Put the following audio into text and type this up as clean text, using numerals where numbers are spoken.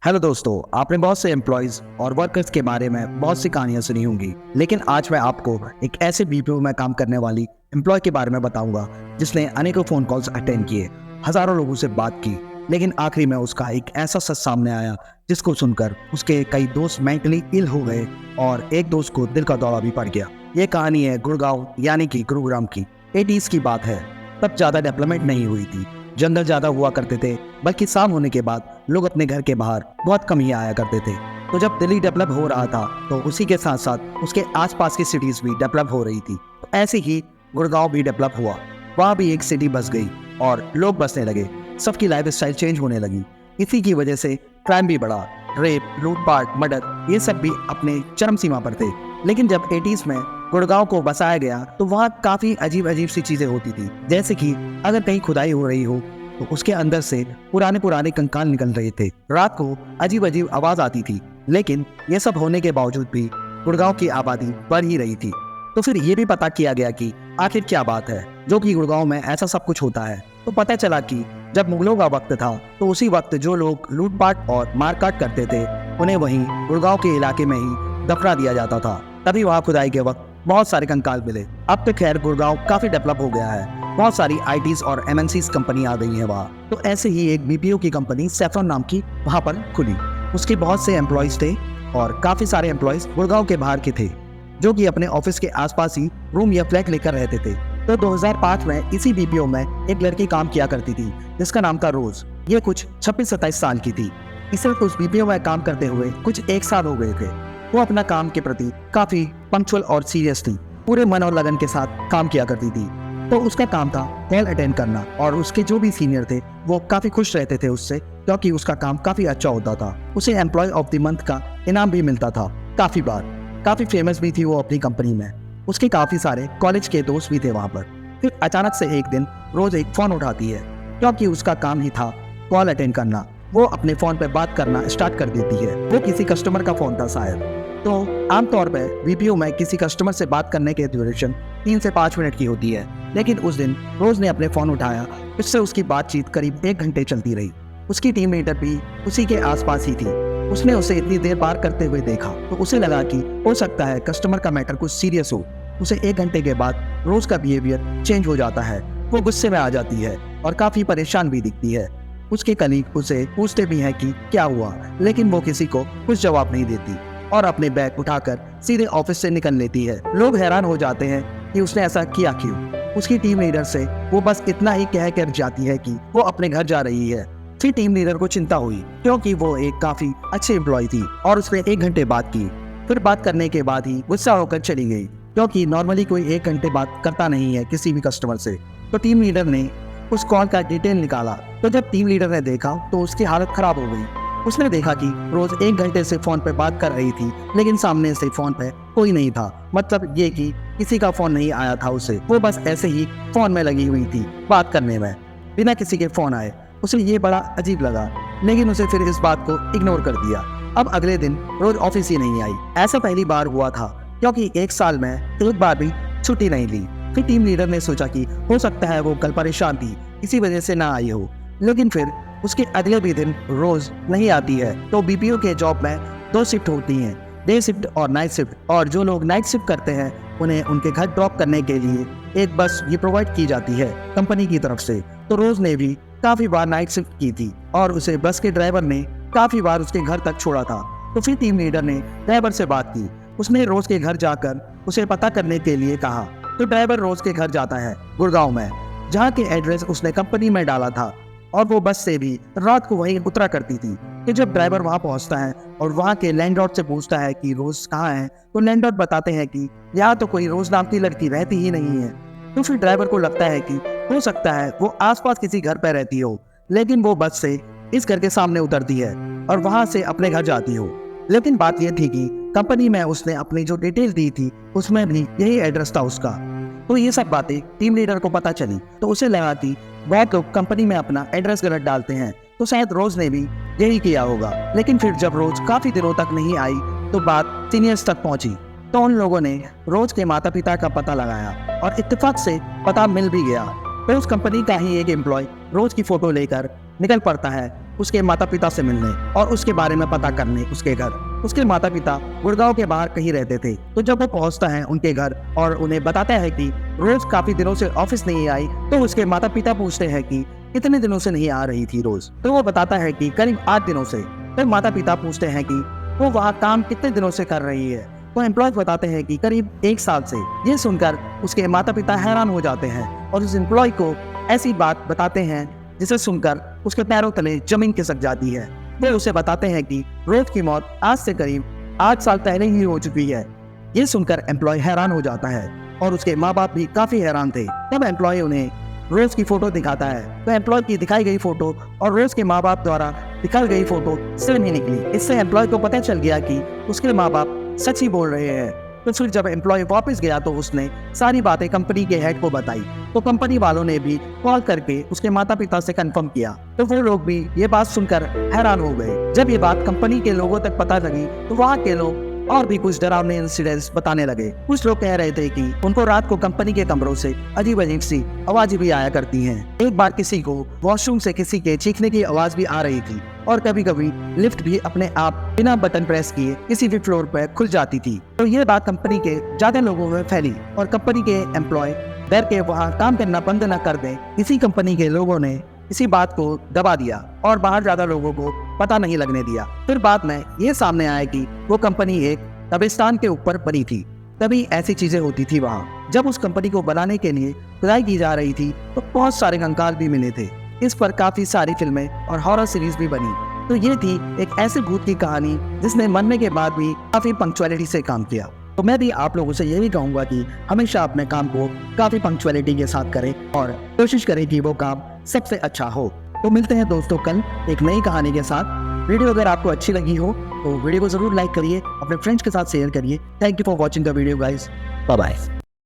Hello दोस्तों, आपने बहुत से एम्प्लॉयज और वर्कर्स के बारे में बहुत सी कहानियां सुनी होंगी, लेकिन आज मैं आपको एक ऐसे बीपीओ में काम करने वाली एम्प्लॉय के बारे में बताऊंगा जिसने अनेकों फोन कॉल्स अटेंड किए, हजारों लोगों से बात की, लेकिन आखिरी में उसका एक ऐसा सच सामने आया जिसको सुनकर उसके कई दोस्त मेंटली इल हो गए और एक दोस्त को दिल का दौरा भी पड़ गया। ये कहानी है गुड़गांव यानी कि गुरुग्राम की। 80s की बात है। तब ज्यादा डेवलपमेंट नहीं हुई थी, जंगल ज्यादा हुआ करते थे, बल्कि शाम होने के बाद लोग अपने घर के बाहर बहुत कम ही आया करते थे। तो जब दिल्ली डेवलप हो रहा था तो उसी के साथ साथ उसके आसपास की सिटीज भी डेवलप हो रही थी। तो ऐसे ही गुड़गांव भी डेवलप हुआ। वहाँ भी एक सिटी बस गई और लोग बसने लगे, सबकी लाइफ स्टाइल चेंज होने लगी। इसी की वजह से क्राइम भी बढ़ा, रेप, लूटपाट, मर्डर, ये सब भी अपने चरम सीमा पर थे। लेकिन जब 80s में गुड़गांव को बसाया गया तो वहाँ काफी अजीब अजीब सी चीजें होती थी, जैसे कि अगर कहीं खुदाई हो रही हो तो उसके अंदर से पुराने पुराने कंकाल निकल रहे थे। रात को अजीब अजीब आवाज आती थी, लेकिन ये सब होने के बावजूद भी गुड़गांव की आबादी बढ़ ही रही थी। तो फिर ये भी पता किया गया कि आखिर क्या बात है जो कि गुड़गांव में ऐसा सब कुछ होता है। तो पता चला कि जब मुगलों का वक्त था तो उसी वक्त जो लोग लूटपाट और मारकाट करते थे उन्हें वहीं गुड़गांव के इलाके में ही दफना दिया जाता था। तभी वहाँ खुदाई के वक्त बहुत सारे कंकाल मिले। अब तो खैर गुड़गांव काफी डेवलप हो गया है, बहुत सारी आईटीज और एमएनसीज कंपनी आ गई है वहाँ। तो ऐसे ही एक बीपीओ की कंपनी सैफरॉन नाम की वहाँ पर खुली। उसके बहुत से एम्प्लॉयज थे और काफी सारे एम्प्लॉयज गुड़गांव के बाहर के थे जो कि अपने ऑफिस के आसपास ही रूम या फ्लैट लेकर रहते थे। तो 2005 में इसी बीपीओ में एक लड़की काम किया करती थी जिसका नाम था रोज। ये कुछ 26-27 साल की थी। इसे उस बीपीओ में काम करते हुए कुछ 1 साल हो गए थे। वो अपना काम के प्रति काफी पंक्चुअल और सीरियस थी, पूरे मन और लगन के साथ काम किया करती थी। तो उसका काम था कॉल अटेंड करना और उसके जो भी सीनियर थे वो काफी खुश रहते थे उससे, क्योंकि उसका काम काफी अच्छा होता था। उसे एम्प्लॉय ऑफ द मंथ का इनाम भी मिलता था काफी बार। काफी फेमस भी थी वो अपनी कंपनी में। उसके काफी सारे कॉलेज के दोस्त भी थे वहाँ पर। फिर अचानक से एक दिन रोज एक फोन उठाती है, क्योंकि उसका काम ही था कॉल अटेंड करना। वो अपने फोन पे बात करना स्टार्ट कर देती है। वो किसी कस्टमर का फोन था शायद। तो आमतौर पर बीपीओ में किसी कस्टमर से बात करने की ड्यूरेशन 3 से 5 मिनट की होती है, लेकिन उस दिन रोज ने अपने फोन उठाया। इससे उसकी बातचीत करीब 1 घंटे चलती रही। उसकी टीम लीडर भी उसी के आसपास ही थी। उसने उसे इतनी देर बात करते हुए देखा तो उसे लगा कि हो सकता है कस्टमर का मैटर कुछ सीरियस हो। उसे 1 घंटे के बाद रोज का बिहेवियर चेंज हो जाता है। वो गुस्से में आ जाती है और काफी परेशान भी दिखती है। उसके कलीग उसे पूछते भी हैं कि क्या हुआ, लेकिन वो किसी को कुछ जवाब नहीं देती और अपने बैग उठाकर सीधे ऑफिस से निकल लेती है। लोग हैरान हो जाते हैं कि उसने ऐसा किया क्यों। उसकी टीम लीडर से वो बस इतना ही कह कर जाती है कि वो अपने घर जा रही है। फिर टीम लीडर को चिंता हुई, क्योंकि वो एक काफी अच्छी एम्प्लॉय थी और उसने 1 घंटे बात की। फिर बात करने के बाद ही गुस्सा होकर चली गई, क्योंकि नॉर्मली कोई 1 घंटे बात करता नहीं है किसी भी कस्टमर से। तो टीम लीडर ने उस कॉल का डिटेल निकाला। तो जब टीम लीडर ने देखा तो उसकी हालत खराब हो गई। उसने देखा कि रोज 1 घंटे से फोन पे बात कर रही थी, लेकिन सामने से फोन पे कोई नहीं था। मतलब ये कि किसी का फोन नहीं आया था उसे। वो बस ऐसे ही फोन में लगी हुई थी बात करने में, बिना किसी के फोन आए। उसे ये बड़ा अजीब लगा, लेकिन उसे फिर इस बात को इग्नोर कर दिया। अब अगले दिन रोज ऑफिस ही नहीं आई। ऐसा पहली बार हुआ था, क्योंकि 1 साल में एक बार भी छुट्टी नहीं ली। फिर टीम लीडर ने सोचा कि हो सकता है वो कल परेशान थी, इसी वजह से ना आई हो। लेकिन फिर उसके अगले भी दिन रोज नहीं आती है। तो बीपीओ के जॉब में 2 शिफ्ट होती हैं, डे शिफ्ट और नाइट शिफ्ट। और जो लोग नाइट शिफ्ट करते हैं उन्हें उनके घर ड्रॉप करने के लिए एक बस ये प्रोवाइड की जाती है कंपनी की तरफ से। तो रोज ने भी काफी बार नाइट शिफ्ट की थी और उसे बस के ड्राइवर ने काफी बार उसके घर तक छोड़ा था। तो फिर टीम लीडर ने ड्राइवर से बात की। उसने रोज के घर जाकर उसे पता करने के लिए कहा। तो ड्राइवर रोज के घर जाता है गुड़गांव में, जहाँ के एड्रेस उसने कंपनी में डाला था। और वो बस से भी रात को वहीं उतरा करती थी। कि जब ड्राइवर वहाँ पहुँचता है और वहाँ के लैंडलॉर्ड से पूछता है कि रोज कहाँ है, तो लैंडलॉर्ड बताते हैं कि यहाँ तो कोई रोज नाम की लड़की रहती ही नहीं है। तो फिर ड्राइवर को लगता है कि हो सकता है वो आसपास किसी घर पर रहती हो, लेकिन वो बस से इस घर के सामने उतरती है और वहाँ से अपने घर जाती हो। लेकिन बात यह थी कि कंपनी में उसने अपनी जो डिटेल दी थी उसमें भी यही एड्रेस था उसका। तो ये सब बातें टीम लीडर को पता चली, तो उसे लगा कि बहुत लोग कंपनी में अपना एड्रेस गलत डालते हैं, तो शायद रोज ने भी यही किया होगा। लेकिन फिर जब रोज काफी दिनों तक नहीं आई तो बात सीनियर्स तक पहुंची। तो उन लोगों ने रोज के माता पिता का पता लगाया और इत्तेफाक से पता मिल भी गया। फिर उस कंपनी का ही एक एम्प्लॉय रोज की फोटो लेकर निकल पड़ता है उसके माता पिता से मिलने और उसके बारे में पता करने उसके घर। उसके माता पिता गुड़गांव के बाहर कहीं रहते थे। तो जब वो पहुंचता है उनके घर और उन्हें बताता है कि रोज काफी दिनों से ऑफिस नहीं आई, तो उसके माता पिता पूछते हैं कि कितने दिनों से नहीं आ रही थी रोज। तो वो बताता है कि करीब 8 दिनों से। फिर माता पिता पूछते हैं कि वो वहाँ काम कितने दिनों से कर रही है। तो एम्प्लॉय बताते हैं कि करीब 1 साल से। ये सुनकर उसके माता पिता हैरान हो जाते हैं और उस एम्प्लॉय को ऐसी बात बताते हैं जिसे सुनकर उसके पैरों तले जमीन खिसक जाती है। वे उसे बताते हैं कि रोज की मौत आज से करीब 8 साल पहले ही हो चुकी है। ये सुनकर एम्प्लॉय हैरान हो जाता है और उसके माँ बाप भी काफी हैरान थे। तब एम्प्लॉय उन्हें रोज की फोटो दिखाता है। तो एम्प्लॉय की दिखाई गई फोटो और रोज के माँ बाप द्वारा दिखाई गई फोटो सेम ही निकली। इससे एम्प्लॉय को पता चल गया कि उसके माँ बाप सच ही बोल रहे हैं। तो फिर जब एम्प्लॉय वापस गया तो उसने सारी बातें कंपनी के हेड को बताई। तो कंपनी वालों ने भी कॉल करके उसके माता पिता से कंफर्म किया। तो वो लोग भी ये बात सुनकर हैरान हो गए। जब ये बात कंपनी के लोगों तक पता लगी तो वहाँ के लोग और भी कुछ डरावने इंसिडेंट्स बताने लगे। कुछ लोग कह रहे थे कि उनको रात को कंपनी के कमरों से अजीब अजीब सी आवाजें भी आया करती हैं। एक बार किसी को वॉशरूम से किसी के चीखने की आवाज भी आ रही थी और कभी कभी लिफ्ट भी अपने आप बिना बटन प्रेस किए किसी भी फ्लोर पर खुल जाती थी। तो ये बात कंपनी के ज्यादा लोगों में फैली और कंपनी के एम्प्लॉय डर के वहाँ काम करना बंद न कर दें। इसी कंपनी के लोगों ने इसी बात को दबा दिया और बाहर ज्यादा लोगों को पता नहीं लगने दिया। फिर बाद में ये सामने आया कि वो कंपनी एक कब्रिस्तान के ऊपर बनी थी। तभी ऐसी चीजें होती थी वहाँ। जब उस कंपनी को बनाने के लिए खुदाई की जा रही थी तो बहुत सारे कंकाल भी मिले थे। इस पर काफी सारी फिल्में और हॉरर सीरीज भी बनी। तो ये थी एक ऐसे भूत की कहानी जिसने मरने के बाद भी काफी पंक्चुअलिटी से काम किया। तो मैं भी आप लोगों से यही कहूंगा कि हमेशा अपने काम को काफी पंक्चुअलिटी के साथ करें और कोशिश करें कि वो काम सबसे अच्छा हो। तो मिलते हैं दोस्तों कल एक नई कहानी के साथ। वीडियो अगर आपको अच्छी लगी हो तो वीडियो को जरूर लाइक करिए, अपने फ्रेंड्स के साथ शेयर करिए। Thank you for watching the video guys. Bye bye.